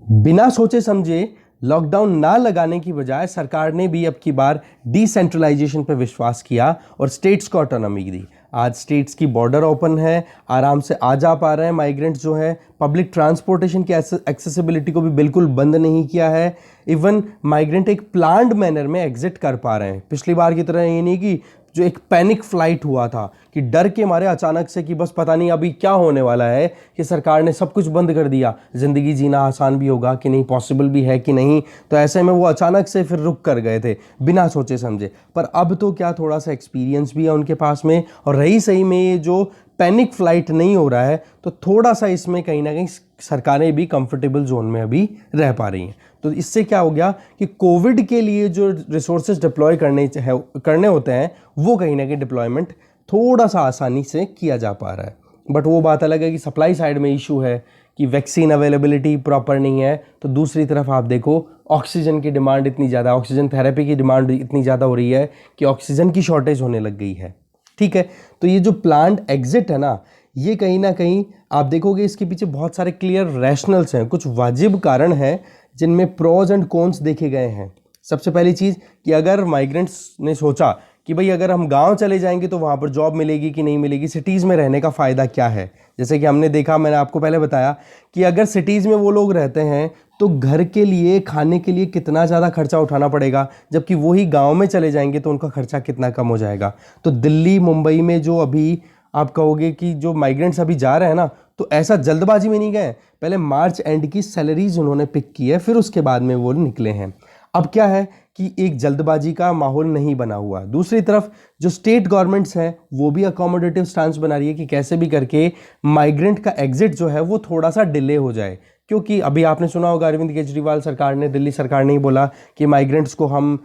बिना सोचे समझे लॉकडाउन ना लगाने की बजाय सरकार ने भी अब की बार डिसेंट्रलाइजेशन पर विश्वास किया और स्टेट्स को ऑटोनॉमी दी। आज स्टेट्स की बॉर्डर ओपन है, आराम से आ जा पा रहे हैं माइग्रेंट्स जो है। पब्लिक ट्रांसपोर्टेशन की एक्सेसिबिलिटी को भी बिल्कुल बंद नहीं किया है। इवन माइग्रेंट एक प्लान्ड मैनर में एग्जिट कर पा रहे हैं। पिछली बार की तरह ये नहीं कि जो एक पैनिक फ्लाइट हुआ था कि डर के मारे अचानक से कि बस पता नहीं अभी क्या होने वाला है, कि सरकार ने सब कुछ बंद कर दिया, ज़िंदगी जीना आसान भी होगा कि नहीं, पॉसिबल भी है कि नहीं। तो ऐसे में वो अचानक से फिर रुक कर गए थे बिना सोचे समझे। पर अब तो क्या थोड़ा सा एक्सपीरियंस भी है उनके पास में, और रही सही में ये जो पैनिक फ्लाइट नहीं हो रहा है, तो थोड़ा सा इसमें कहीं ना कहीं सरकारें भी कंफर्टेबल जोन में अभी रह पा रही हैं। तो इससे क्या हो गया कि कोविड के लिए जो रिसोर्सेज डिप्लॉय करने होते हैं वो कहीं ना कहीं डिप्लॉयमेंट थोड़ा सा आसानी से किया जा पा रहा है। बट वो बात अलग है कि सप्लाई साइड में इशू है कि वैक्सीन अवेलेबिलिटी प्रॉपर नहीं है। तो दूसरी तरफ आप देखो ऑक्सीजन की डिमांड इतनी ज़्यादा, ऑक्सीजन थेरेपी की डिमांड इतनी ज़्यादा हो रही है कि ऑक्सीजन की शॉर्टेज होने लग गई है। ठीक है, तो ये जो प्लान्ड एग्जिट है ना, ये कहीं ना कहीं आप देखोगे इसके पीछे बहुत सारे क्लियर रैशनल्स हैं, कुछ वाजिब कारण हैं जिनमें प्रोज एंड कॉन्स देखे गए हैं। सबसे पहली चीज़ कि अगर माइग्रेंट्स ने सोचा कि भाई अगर हम गांव चले जाएंगे तो वहाँ पर जॉब मिलेगी कि नहीं मिलेगी, सिटीज़ में रहने का फ़ायदा क्या है। जैसे कि हमने देखा, मैंने आपको पहले बताया कि अगर सिटीज़ में वो लोग रहते हैं तो घर के लिए, खाने के लिए कितना ज़्यादा खर्चा उठाना पड़ेगा, जबकि वही गांव में चले जाएंगे तो उनका खर्चा कितना कम हो जाएगा। तो दिल्ली, मुंबई में जो अभी आप कहोगे कि जो माइग्रेंट्स अभी जा रहे हैं ना, तो ऐसा जल्दबाजी में नहीं गए, पहले मार्च एंड की सैलरीज उन्होंने पिक की है, फिर उसके बाद में वो निकले हैं। अब क्या है कि एक जल्दबाजी का माहौल नहीं बना हुआ। दूसरी तरफ जो स्टेट गवर्नमेंट्स हैं वो भी अकोमोडेटिव स्टांस बना रही है कि कैसे भी करके माइग्रेंट का एग्जिट जो है वो थोड़ा सा डिले हो जाए। क्योंकि अभी आपने सुना होगा अरविंद केजरीवाल सरकार ने, दिल्ली सरकार ने ही बोला कि माइग्रेंट्स को हम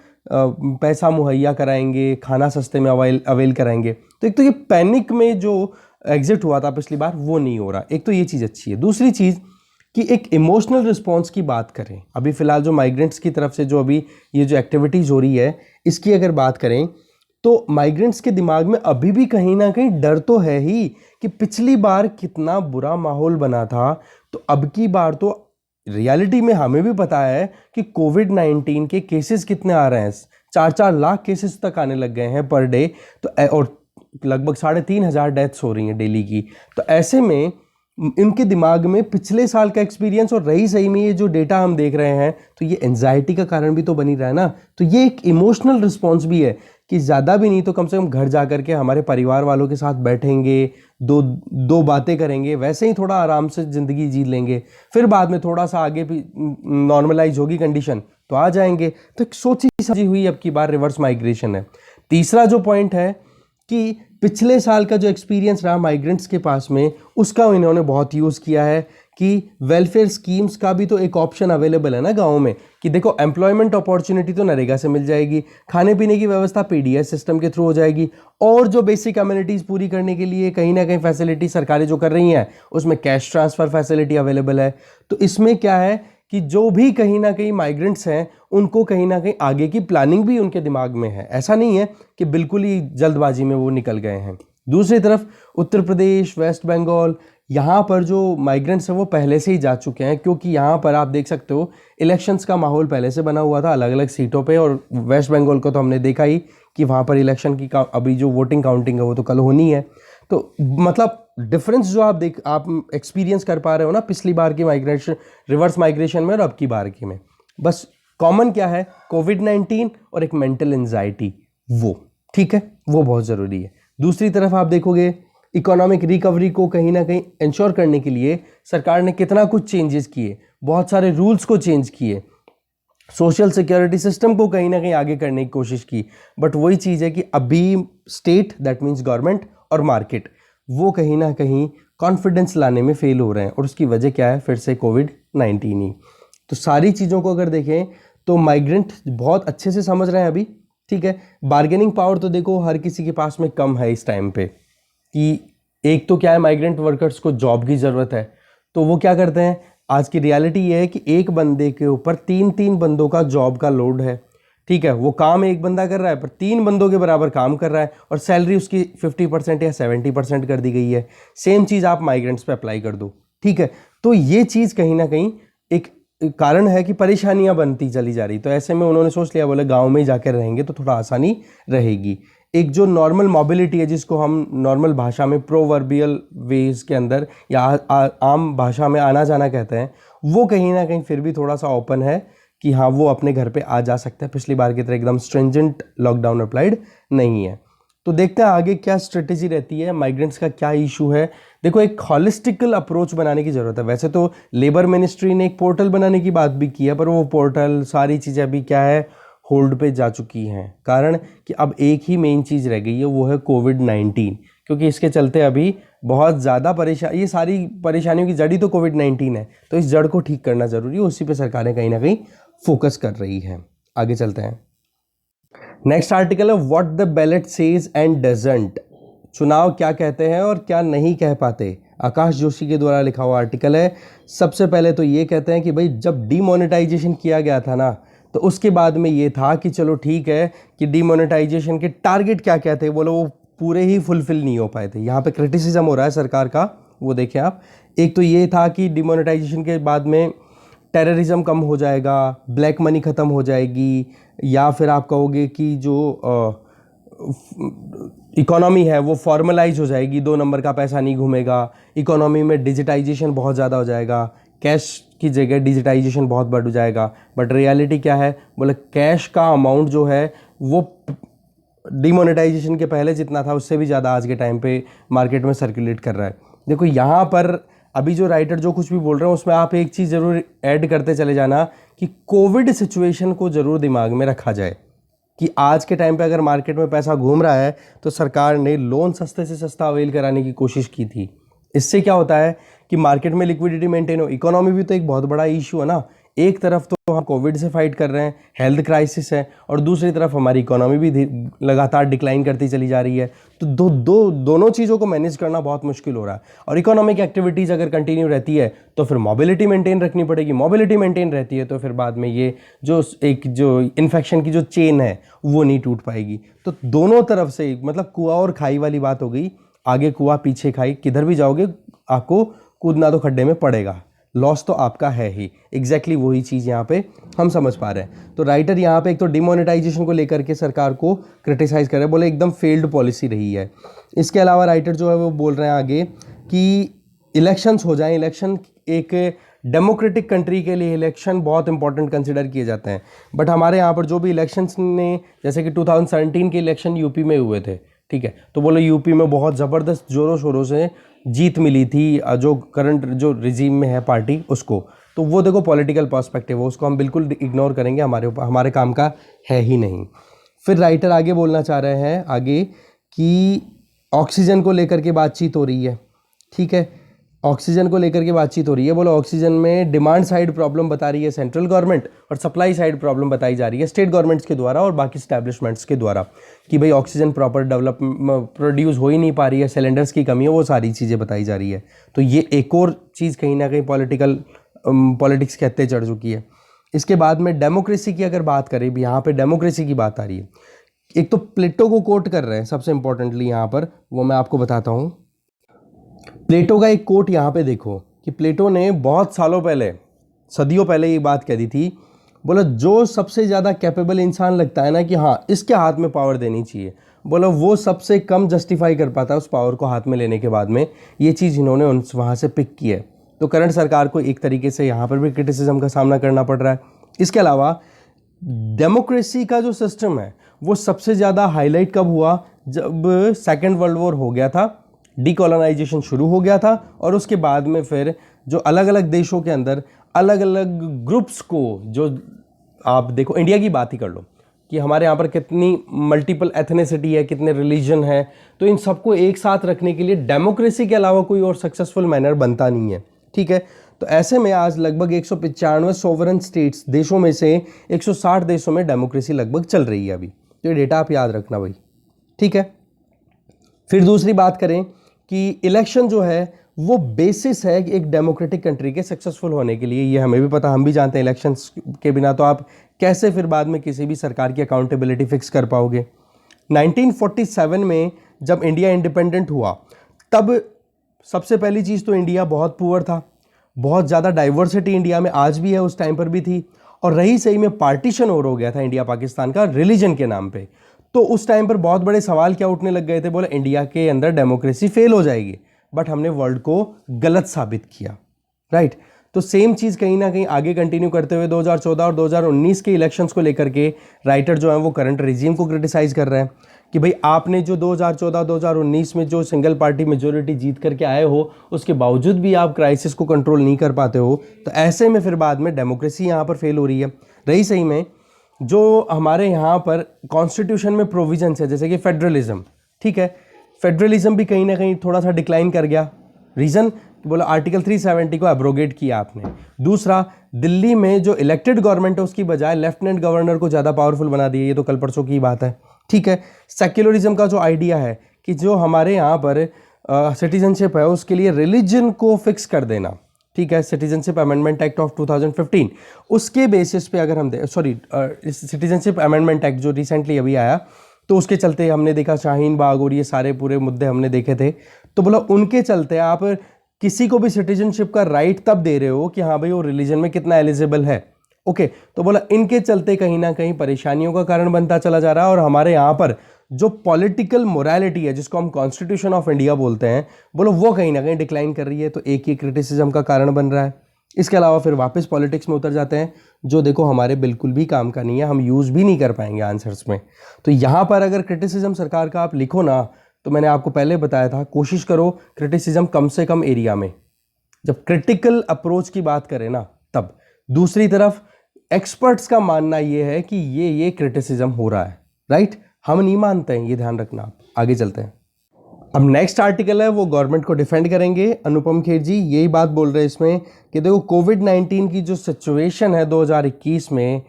पैसा मुहैया कराएंगे, खाना सस्ते में अवेल कराएंगे। तो एक तो ये पैनिक में जो एग्जिट हुआ था पिछली बार वो नहीं हो रहा, एक तो ये चीज़ अच्छी है। दूसरी चीज़ कि एक इमोशनल रिस्पॉन्स की बात करें, अभी फ़िलहाल जो माइग्रेंट्स की तरफ से जो अभी ये जो एक्टिविटीज़ हो रही है इसकी अगर बात करें तो माइग्रेंट्स के दिमाग में अभी भी कहीं ना कहीं डर तो है ही कि पिछली बार कितना बुरा माहौल बना था। तो अब की बार तो रियलिटी में हमें भी पता है कि कोविड-19 के केसेस कितने आ रहे हैं, 4-4 लाख केसेस तक आने लग गए हैं पर डे। तो और लगभग 3,500 डेथ्स हो रही हैं डेली की। तो ऐसे में इनके दिमाग में पिछले साल का एक्सपीरियंस और रही सही में ये जो डेटा हम देख रहे हैं, तो ये एंजाइटी का कारण भी तो बनी रहा है ना। तो ये एक इमोशनल रिस्पॉन्स भी है कि ज़्यादा भी नहीं तो कम से कम घर जा कर के हमारे परिवार वालों के साथ बैठेंगे, दो बातें करेंगे, वैसे ही थोड़ा आराम से ज़िंदगी जी लेंगे, फिर बाद में थोड़ा सा आगे भी नॉर्मलाइज होगी कंडीशन तो आ जाएंगे। तो एक सोची समझी हुई अब की बार रिवर्स माइग्रेशन है। तीसरा जो पॉइंट है कि पिछले साल का जो एक्सपीरियंस रहा माइग्रेंट्स के पास में, उसका इन्होंने बहुत यूज़ किया है कि वेलफेयर स्कीम्स का भी तो एक ऑप्शन अवेलेबल है ना गाँव में, कि देखो एम्प्लॉयमेंट अपॉर्चुनिटी तो नरेगा से मिल जाएगी, खाने पीने की व्यवस्था पीडीएस सिस्टम के थ्रू हो जाएगी, और जो बेसिक कम्युनिटीज़ पूरी करने के लिए कहीं ना कहीं फैसिलिटी सरकारें जो कर रही हैं उसमें कैश ट्रांसफ़र फैसिलिटी अवेलेबल है। तो इसमें क्या है कि जो भी कहीं ना कहीं माइग्रेंट्स हैं उनको कहीं ना कहीं आगे की प्लानिंग भी उनके दिमाग में है। ऐसा नहीं है कि बिल्कुल ही जल्दबाजी में वो निकल गए हैं। दूसरी तरफ उत्तर प्रदेश, वेस्ट बंगाल, यहाँ पर जो माइग्रेंट्स हैं वो पहले से ही जा चुके हैं, क्योंकि यहाँ पर आप देख सकते हो इलेक्शंस का माहौल पहले से बना हुआ था अलग अलग सीटों पे। और वेस्ट बंगाल को तो हमने देखा ही कि वहाँ पर इलेक्शन की अभी जो वोटिंग काउंटिंग है वो तो कल होनी है। तो मतलब डिफरेंस जो आप एक्सपीरियंस कर पा रहे हो ना पिछली बार की माइग्रेशन, रिवर्स माइग्रेशन में और अब की बार की में, बस कॉमन क्या है, कोविड-19 और एक मेंटल एंजाइटी, वो ठीक है, वो बहुत ज़रूरी है। दूसरी तरफ आप देखोगे इकोनॉमिक रिकवरी को कहीं ना कहीं इंश्योर करने के लिए सरकार ने कितना कुछ चेंजेस किए, बहुत सारे रूल्स को चेंज किए, सोशल सिक्योरिटी सिस्टम को कहीं ना कहीं आगे करने की कोशिश की। बट वही चीज़ है कि अभी स्टेट, दैट मीन्स गवर्नमेंट और मार्केट, वो कहीं ना कहीं कॉन्फिडेंस लाने में फेल हो रहे हैं। और उसकी वजह क्या है, फिर से कोविड-19 ही। तो सारी चीज़ों को अगर देखें तो माइग्रेंट बहुत अच्छे से समझ रहे हैं अभी, ठीक है। बार्गेनिंग पावर तो देखो हर किसी के पास में कम है इस टाइम पे, कि एक तो क्या है, माइग्रेंट वर्कर्स को जॉब की ज़रूरत है, तो वो क्या करते हैं, आज की रियलिटी ये है कि एक बंदे के ऊपर 3-3 बंदों का जॉब का लोड है, ठीक है। वो काम एक बंदा कर रहा है पर 3 बंदों के बराबर काम कर रहा है, और सैलरी उसकी 50% या 70% कर दी गई है। सेम चीज़ आप माइग्रेंट्स पे अप्लाई कर दो, ठीक है। तो ये चीज़ कहीं ना कहीं एक कारण है कि परेशानियां बनती चली जा रही। तो ऐसे में उन्होंने सोच लिया, बोले गांव में ही जाकर रहेंगे तो थोड़ा आसानी रहेगी। एक जो नॉर्मल मोबिलिटी है, जिसको हम नॉर्मल भाषा में प्रोवर्बियल वेज के अंदर या आम भाषा में आना जाना कहते हैं, वो कहीं ना कहीं फिर भी थोड़ा सा ओपन है कि हाँ वो अपने घर पे आ जा सकता है। पिछली बार की तरह एकदम स्ट्रिंजेंट लॉकडाउन अप्लाइड नहीं है। तो देखते हैं आगे क्या स्ट्रेटेजी रहती है, माइग्रेंट्स का क्या इशू है। देखो एक हॉलिस्टिकल अप्रोच बनाने की ज़रूरत है। वैसे तो लेबर मिनिस्ट्री ने एक पोर्टल बनाने की बात भी की है, पर वो पोर्टल सारी चीज़ें अभी क्या है, होल्ड पे जा चुकी हैं। कारण कि अब एक ही मेन चीज़ रह गई है, वो है कोविड-19, क्योंकि इसके चलते अभी बहुत ज़्यादा ये सारी परेशानियों की जड़ ही तो कोविड-19 है। तो इस जड़ को ठीक करना ज़रूरी है, उसी पे सरकारें कहीं ना कहीं फोकस कर रही हैं। आगे चलते हैं। नेक्स्ट आर्टिकल है what the ballot says and doesn't. चुनाव क्या कहते हैं और क्या नहीं कह पाते, आकाश जोशी के द्वारा लिखा हुआ आर्टिकल है। सबसे पहले तो ये कहते हैं कि भाई जब डीमोनेटाइजेशन किया गया था ना, तो उसके बाद में ये था कि चलो ठीक है कि डीमोनेटाइजेशन के टारगेट क्या क्या थे, बोलो वो पूरे ही फुलफिल नहीं हो पाए थे। यहाँ पे क्रिटिसिज्म हो रहा है सरकार का, वो देखें आप। एक तो ये था कि डीमोनेटाइजेशन के बाद में टेररिज्म कम हो जाएगा, ब्लैक मनी ख़त्म हो जाएगी, या फिर आप कहोगे कि जो इकोनॉमी है वो फॉर्मलाइज हो जाएगी, 2 नंबर का पैसा नहीं घूमेगा, इकोनॉमी में डिजिटाइजेशन बहुत ज़्यादा हो जाएगा, कैश की जगह डिजिटाइजेशन बहुत बढ़ जाएगा। बट रियलिटी क्या है, बोले कैश का अमाउंट जो है वो डिमोनेटाइजेशन के पहले जितना था उससे भी ज़्यादा आज के टाइम पे मार्केट में सर्कुलेट कर रहा है। देखो यहाँ पर अभी जो राइटर जो कुछ भी बोल रहे हैं उसमें आप एक चीज़ ज़रूर ऐड करते चले जाना कि कोविड सिचुएशन को ज़रूर दिमाग में रखा जाए कि आज के टाइम पे अगर मार्केट में पैसा घूम रहा है तो सरकार ने लोन सस्ते से सस्ता अवेल कराने की कोशिश की थी। इससे क्या होता है कि मार्केट में लिक्विडिटी मेंटेन हो। इकोनॉमी भी तो एक बहुत बड़ा इशू है ना, एक तरफ तो हम कोविड से फाइट कर रहे हैं, हेल्थ क्राइसिस है, और दूसरी तरफ हमारी इकोनॉमी भी लगातार डिक्लाइन करती चली जा रही है। तो दोनों चीज़ों को मैनेज करना बहुत मुश्किल हो रहा है। और इकोनॉमिक एक्टिविटीज़ अगर कंटिन्यू रहती है तो फिर मोबिलिटी मेंटेन रखनी पड़ेगी, मोबिलिटी मेंटेन रहती है तो फिर बाद में ये जो इन्फेक्शन की जो चेन है वो नहीं टूट पाएगी। तो दोनों तरफ से मतलब कुआं और खाई वाली बात हो गई, आगे कुआं पीछे खाई, किधर भी जाओगे आपको कूदना तो खड्डे में पड़ेगा, लॉस तो आपका है ही। एग्जैक्टली वही चीज़ यहाँ पे हम समझ पा रहे हैं। तो राइटर यहाँ पे एक तो डिमोनेटाइजेशन को लेकर के सरकार को क्रिटिसाइज कर रहे हैं, बोले एकदम फेल्ड पॉलिसी रही है। इसके अलावा राइटर जो है वो बोल रहे हैं आगे कि इलेक्शंस हो जाएं, इलेक्शन एक डेमोक्रेटिक कंट्री के लिए इलेक्शन बहुत इंपॉर्टेंट कंसिडर किए जाते हैं। बट हमारे यहाँ पर जो भी इलेक्शंस ने, जैसे कि 2017 के इलेक्शन यूपी में हुए थे, ठीक है, तो बोले यूपी में बहुत ज़बरदस्त जोरों शोरों से जीत मिली थी जो करंट जो रिजीम में है पार्टी उसको। तो वो देखो पॉलिटिकल पर्सपेक्टिव है, उसको हम बिल्कुल इग्नोर करेंगे, हमारे काम का है ही नहीं। फिर राइटर आगे बोलना चाह रहे हैं आगे कि ऑक्सीजन को लेकर के बातचीत हो रही है, ठीक है, ऑक्सीजन को लेकर के बातचीत हो रही है। बोलो ऑक्सीजन में डिमांड साइड प्रॉब्लम बता रही है सेंट्रल गवर्नमेंट, और सप्लाई साइड प्रॉब्लम बताई जा रही है स्टेट गवर्नमेंट्स के द्वारा और बाकी स्टैब्लिशमेंट्स के द्वारा कि भाई ऑक्सीजन प्रॉपर प्रोड्यूस हो ही नहीं पा रही है, सिलेंडर्स की कमी है, वो सारी चीज़ें बताई जा रही है। तो ये एक और चीज़ कहीं ना कहीं पॉलिटिक्स के हत्ते चढ़ चुकी है। इसके बाद में डेमोक्रेसी की अगर बात करें, यहाँ पे डेमोक्रेसी की बात आ रही है एक तो प्लेटो को कोट कर रहे हैं सबसे इंपॉर्टेंटली यहाँ पर, वो मैं आपको बताता हूँ। प्लेटो का एक कोट यहाँ पे देखो कि प्लेटो ने बहुत सालों पहले, सदियों पहले ये बात कह दी थी, बोला जो सबसे ज़्यादा कैपेबल इंसान लगता है ना कि हाँ इसके हाथ में पावर देनी चाहिए, बोला वो सबसे कम जस्टिफाई कर पाता है उस पावर को हाथ में लेने के बाद में। ये चीज़ इन्होंने उन वहाँ से पिक की है। तो करंट सरकार को एक तरीके से यहाँ पर भी क्रिटिसिज्म का सामना करना पड़ रहा है। इसके अलावा डेमोक्रेसी का जो सिस्टम है वो सबसे ज़्यादा हाईलाइट कब हुआ, जब सेकेंड वर्ल्ड वॉर हो गया था, डीकोलोनाइजेशन शुरू हो गया था, और उसके बाद में फिर जो अलग अलग देशों के अंदर अलग अलग ग्रुप्स को, जो आप देखो इंडिया की बात ही कर लो कि हमारे यहाँ पर कितनी मल्टीपल एथनिसिटी है, कितने रिलीजन है, तो इन सबको एक साथ रखने के लिए डेमोक्रेसी के अलावा कोई और सक्सेसफुल मैनर बनता नहीं है। ठीक है, तो ऐसे में आज लगभग 195 सोवरेन स्टेट्स देशों में से 160 देशों में डेमोक्रेसी लगभग चल रही है अभी। तो ये डेटा आप याद रखना भाई। ठीक है, फिर दूसरी बात करें कि इलेक्शन जो है वो बेसिस है कि एक डेमोक्रेटिक कंट्री के सक्सेसफुल होने के लिए। ये हमें भी पता, हम भी जानते हैं इलेक्शंस के बिना तो आप कैसे फिर बाद में किसी भी सरकार की अकाउंटेबिलिटी फिक्स कर पाओगे। 1947 में जब इंडिया इंडिपेंडेंट हुआ तब सबसे पहली चीज़ तो इंडिया बहुत पुअर था, बहुत ज़्यादा डाइवर्सिटी इंडिया में आज भी है, उस टाइम पर भी थी, और रही सही में पार्टीशन और हो गया था इंडिया पाकिस्तान का रिलीजन के नाम पे। तो उस टाइम पर बहुत बड़े सवाल क्या उठने लग गए थे, बोले इंडिया के अंदर डेमोक्रेसी फेल हो जाएगी, बट हमने वर्ल्ड को गलत साबित किया। राइट, तो सेम चीज़ कहीं ना कहीं आगे कंटिन्यू करते हुए 2014 और 2019 के इलेक्शंस को लेकर के राइटर जो है वो करंट रिजीम को क्रिटिसाइज़ कर रहे हैं कि भाई आपने जो 2014-2019 में जो सिंगल पार्टी मेजोरिटी जीत करके आए हो, उसके बावजूद भी आप क्राइसिस को कंट्रोल नहीं कर पाते हो। तो ऐसे में फिर बाद में डेमोक्रेसी यहाँ पर फेल हो रही है। रही सही में जो हमारे यहाँ पर कॉन्स्टिट्यूशन में प्रोविजंस है जैसे कि फेडरलिज्म, ठीक है, फेडरलिज्म भी कहीं ना कहीं थोड़ा सा डिक्लाइन कर गया। रीज़न बोला आर्टिकल 370 को एब्रोगेट किया आपने। दूसरा, दिल्ली में जो इलेक्टेड गवर्नमेंट है उसकी बजाय लेफ्टिनेंट गवर्नर को ज़्यादा पावरफुल बना दिया, ये तो कल परसों की बात है। ठीक है, सेक्युलरिज्म का जो आइडिया है कि जो हमारे यहाँ पर सिटीजनशिप है उसके लिए रिलीजन को फिक्स कर देना, ठीक है, सिटीजनशिप अमेंडमेंट एक्ट ऑफ 2015, उसके बेसिस पे अगर हम सिटीजनशिप अमेंडमेंट एक्ट जो रिसेंटली अभी आया, तो उसके चलते हमने देखा शाहीन बाग और ये सारे पूरे मुद्दे हमने देखे थे। तो बोला उनके चलते आप किसी को भी सिटीजनशिप का राइट तब दे रहे हो कि हाँ भाई वो रिलीजन में कितना एलिजिबल है। ओके, तो बोला इनके चलते कहीं ना कहीं परेशानियों का कारण बनता चला जा रहा है, और हमारे यहाँ पर जो पॉलिटिकल मोरालिटी है जिसको हम कॉन्स्टिट्यूशन ऑफ इंडिया बोलते हैं, बोलो वो कहीं ना कहीं डिक्लाइन कर रही है। तो एक ही क्रिटिसिज्म का कारण बन रहा है। इसके अलावा फिर वापस पॉलिटिक्स में उतर जाते हैं जो देखो हमारे बिल्कुल भी काम का नहीं है, हम यूज़ भी नहीं कर पाएंगे आंसर्स में। तो यहाँ पर अगर क्रिटिसिज्म सरकार का आप लिखो ना, तो मैंने आपको पहले बताया था कोशिश करो क्रिटिसिज्म कम से कम एरिया में, जब क्रिटिकल अप्रोच की बात करें ना तब। दूसरी तरफ एक्सपर्ट्स का मानना ये है कि ये क्रिटिसिज्म हो रहा है, राइट, हम नहीं मानते हैं, ये ध्यान रखना आप। आगे चलते हैं। अब नेक्स्ट आर्टिकल है वो गवर्नमेंट को डिफेंड करेंगे अनुपम खेर जी, यही बात बोल रहे हैं इसमें कि देखो कोविड-19 की जो सिचुएशन है 2021 में,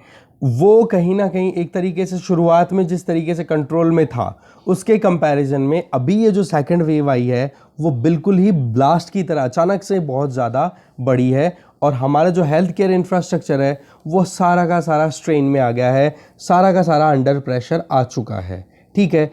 वो कहीं ना कहीं एक तरीके से शुरुआत में जिस तरीके से कंट्रोल में था उसके कंपैरिजन में अभी ये जो सेकंड वेव आई है वो बिल्कुल ही ब्लास्ट की तरह अचानक से बहुत ज़्यादा बड़ी है, और हमारा जो हेल्थ केयर इंफ्रास्ट्रक्चर है वो सारा का सारा स्ट्रेन में आ गया है, सारा का सारा अंडर प्रेशर आ चुका है। ठीक है,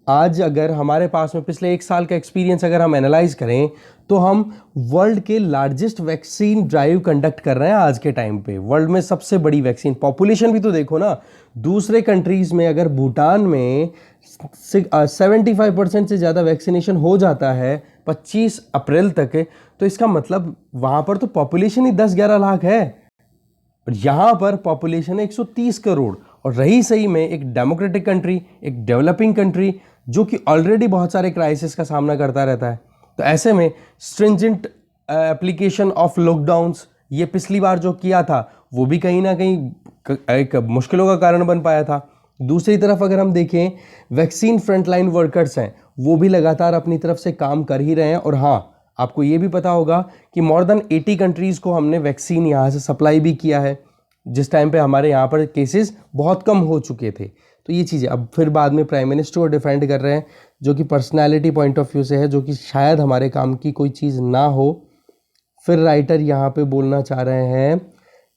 आज अगर हमारे पास में पिछले 1 साल का एक्सपीरियंस अगर हम एनालाइज करें तो हम वर्ल्ड के लार्जेस्ट वैक्सीन ड्राइव कंडक्ट कर रहे हैं आज के टाइम पे। वर्ल्ड में सबसे बड़ी वैक्सीन, पॉपुलेशन भी तो देखो ना, दूसरे कंट्रीज़ में अगर भूटान में 75% से ज़्यादा वैक्सीनेशन हो जाता है 25 अप्रैल तक, तो इसका मतलब वहाँ पर तो पॉपुलेशन ही 10-11 लाख है, और यहाँ पर पॉपुलेशन है 130 करोड़। और रही सही में एक डेमोक्रेटिक कंट्री, एक डेवलपिंग कंट्री जो कि ऑलरेडी बहुत सारे क्राइसिस का सामना करता रहता है। तो ऐसे में स्ट्रिंजेंट एप्लीकेशन ऑफ लॉकडाउन्स, ये पिछली बार जो किया था वो भी कहीं ना कहीं एक मुश्किलों का कारण बन पाया था। दूसरी तरफ अगर हम देखें वैक्सीन फ्रंटलाइन वर्कर्स हैं वो भी लगातार अपनी तरफ से काम कर ही रहे हैं। और हाँ, आपको ये भी पता होगा कि मोर देन 80 कंट्रीज़ को हमने वैक्सीन यहाँ से सप्लाई भी किया है, जिस टाइम पे हमारे यहाँ पर केसेस बहुत कम हो चुके थे। तो ये चीज़ें अब फिर बाद में प्राइम मिनिस्टर को डिफेंड कर रहे हैं, जो कि पर्सनालिटी पॉइंट ऑफ व्यू से है, जो कि शायद हमारे काम की कोई चीज़ ना हो। फिर राइटर यहाँ पे बोलना चाह रहे हैं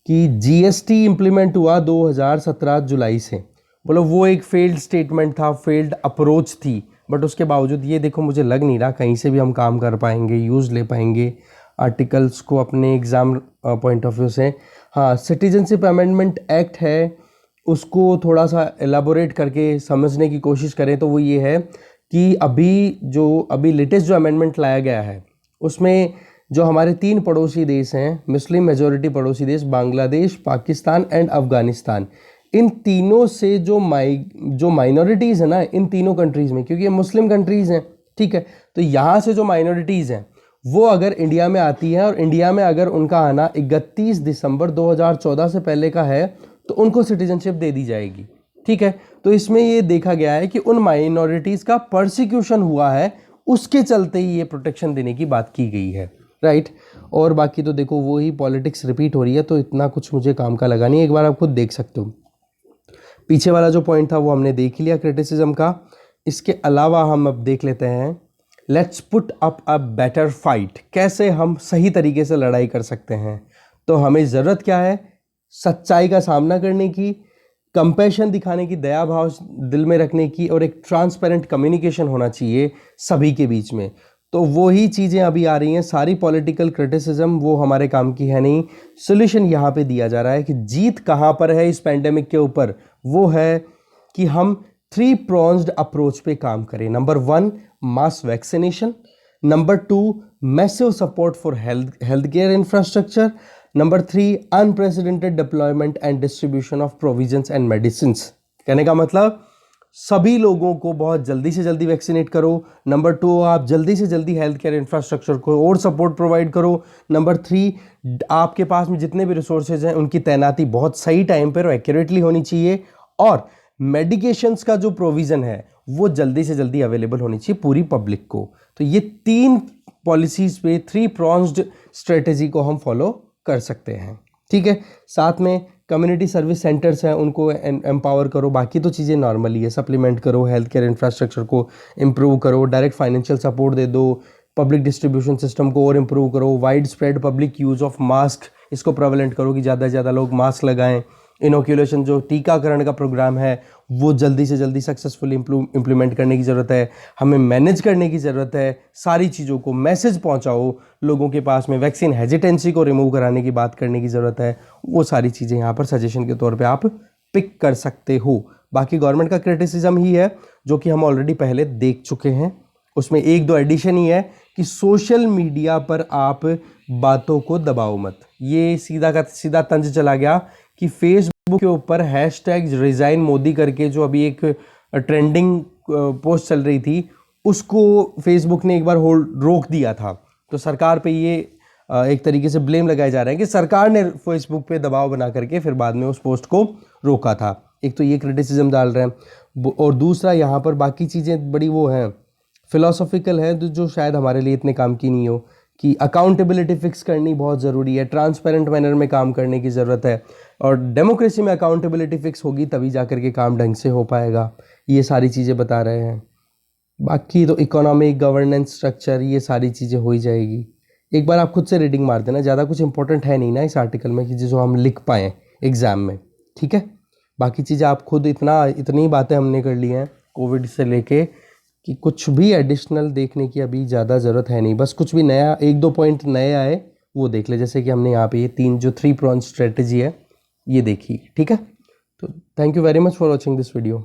कि जीएसटी इम्प्लीमेंट हुआ 2017 जुलाई से, बोलो वो एक फेल्ड स्टेटमेंट था, फेल्ड अप्रोच थी, बट उसके बावजूद ये देखो मुझे लग नहीं रहा कहीं से भी हम काम कर पाएंगे, यूज़ ले पाएंगे आर्टिकल्स को अपने एग्ज़ाम पॉइंट ऑफ व्यू से। हाँ, सिटीजनशिप अमेंडमेंट एक्ट है, उसको थोड़ा सा एलाबोरेट करके समझने की कोशिश करें तो वो ये है कि अभी लेटेस्ट जो अमेंडमेंट लाया गया है उसमें जो हमारे 3 पड़ोसी देश हैं, मुस्लिम मेजॉरिटी पड़ोसी देश बांग्लादेश, पाकिस्तान एंड अफ़गानिस्तान, इन तीनों से जो माइनॉरिटीज़ है ना इन तीनों कंट्रीज़ में, क्योंकि ये मुस्लिम कंट्रीज़ हैं, ठीक है, तो यहाँ से जो माइनॉरिटीज़ हैं वो अगर इंडिया में आती है और इंडिया में अगर उनका आना 31 दिसंबर 2014 से पहले का है तो उनको सिटीजनशिप दे दी जाएगी, ठीक है। तो इसमें ये देखा गया है कि उन माइनॉरिटीज़ का परसिक्यूशन हुआ है, उसके चलते ही ये प्रोटेक्शन देने की बात की गई है, राइट। और बाकी तो देखो वो ही पॉलिटिक्स रिपीट हो रही है, तो इतना कुछ मुझे काम का लगा नहीं, एक बार आप खुद देख सकते हो। पीछे वाला जो पॉइंट था वो हमने देख लिया क्रिटिसिज्म का। इसके अलावा हम अब देख लेते हैं let's put up a better fight, कैसे हम सही तरीके से लड़ाई कर सकते हैं। तो हमें ज़रूरत क्या है, सच्चाई का सामना करने की, कंपैशन दिखाने की, दया भाव दिल में रखने की, और एक ट्रांसपेरेंट कम्युनिकेशन होना चाहिए सभी के बीच में। तो वो ही चीज़ें अभी आ रही हैं, सारी पॉलिटिकल क्रिटिसिज्म वो हमारे काम की है नहीं। सोल्यूशन यहाँ पे दिया जा रहा है कि जीत कहाँ पर है इस पैंडेमिक के ऊपर, वो है कि हम 3 pronged अप्रोच पे काम करें। Number 1 mass vaccination, number 2 massive support for health care infrastructure, number 3 unprecedented deployment and distribution of provisions and medicine. कहने का मतलब सभी लोगों को बहुत जल्दी से जल्दी वैक्सीनेट करो। नंबर 2 आप जल्दी से जल्दी हेल्थ केयर इंफ्रास्ट्रक्चर को और सपोर्ट प्रोवाइड करो। नंबर 3 आपके पास में जितने भी रिसोर्सेज हैं उनकी तैनाती बहुत सही टाइम पर और एक्यूरेटली होनी चाहिए, और मेडिकेशंस का जो प्रोविज़न है वो जल्दी से जल्दी अवेलेबल होनी चाहिए पूरी पब्लिक को। तो ये 3 पॉलिसीज़ पे 3 pronged स्ट्रेटेजी को हम फॉलो कर सकते हैं, ठीक है। साथ में कम्युनिटी सर्विस सेंटर्स हैं उनको एम्पावर करो, बाकी तो चीज़ें नॉर्मली है, सप्लीमेंट करो, हेल्थ केयर इंफ्रास्ट्रक्चर को इम्प्रूव करो, डायरेक्ट फाइनेंशियल सपोर्ट दे दो, पब्लिक डिस्ट्रीब्यूशन सिस्टम को और इम्प्रूव करो, wide spread public use of mask इसको प्रेवलेंट करो कि ज़्यादा से ज़्यादा लोग मास्क लगाएं। इनोक्यूलेशन जो टीकाकरण का प्रोग्राम है वो जल्दी से जल्दी सक्सेसफुली इम्प्लीमेंट करने की ज़रूरत है। हमें मैनेज करने की ज़रूरत है, सारी चीज़ों को मैसेज पहुंचाओ लोगों के पास में, वैक्सीन हेजिटेंसी को रिमूव कराने की बात करने की ज़रूरत है। वो सारी चीज़ें यहाँ पर सजेशन के तौर पे आप पिक कर सकते हो। बाकी गवर्नमेंट का क्रिटिसिज्म ही है जो कि हम ऑलरेडी पहले देख चुके हैं, उसमें 1-2 एडिशन ही है कि सोशल मीडिया पर आप बातों को दबाओ मत। ये सीधा का सीधा तंज चला गया कि फेसबुक के ऊपर #रिजाइन मोदी करके जो अभी एक ट्रेंडिंग पोस्ट चल रही थी उसको फेसबुक ने एक बार रोक दिया था। तो सरकार पे ये एक तरीके से ब्लेम लगाए जा रहे हैं कि सरकार ने फेसबुक पे दबाव बना करके फिर बाद में उस पोस्ट को रोका था। एक तो ये क्रिटिसिज्म डाल रहे हैं, और दूसरा यहाँ पर बाकी चीज़ें बड़ी वो हैं फिलोसॉफिकल है जो शायद हमारे लिए इतने काम की नहीं हो, कि अकाउंटेबिलिटी फिक्स करनी बहुत ज़रूरी है, ट्रांसपेरेंट मैनर में काम करने की ज़रूरत है, और डेमोक्रेसी में अकाउंटेबिलिटी फिक्स होगी तभी जा कर के काम ढंग से हो पाएगा। ये सारी चीज़ें बता रहे हैं। बाकी तो इकोनॉमिक गवर्नेंस स्ट्रक्चर ये सारी चीज़ें हो ही जाएगी। एक बार आप खुद से रीडिंग मार देना, ज़्यादा कुछ इंपॉर्टेंट है नहीं ना इस आर्टिकल में कि जिसको हम लिख पाएँ एग्ज़ाम में, ठीक है। बाकी चीज़ें आप खुद इतनी बातें हमने कर ली हैं कोविड से लेके कि कुछ भी एडिशनल देखने की अभी ज़्यादा ज़रूरत है नहीं। बस कुछ भी नया 1-2 पॉइंट नए आए वो देख ले, जैसे कि हमने यहाँ पे ये 3 pronged स्ट्रेटजी है ये देखी, ठीक है। तो thank you very much for watching this video.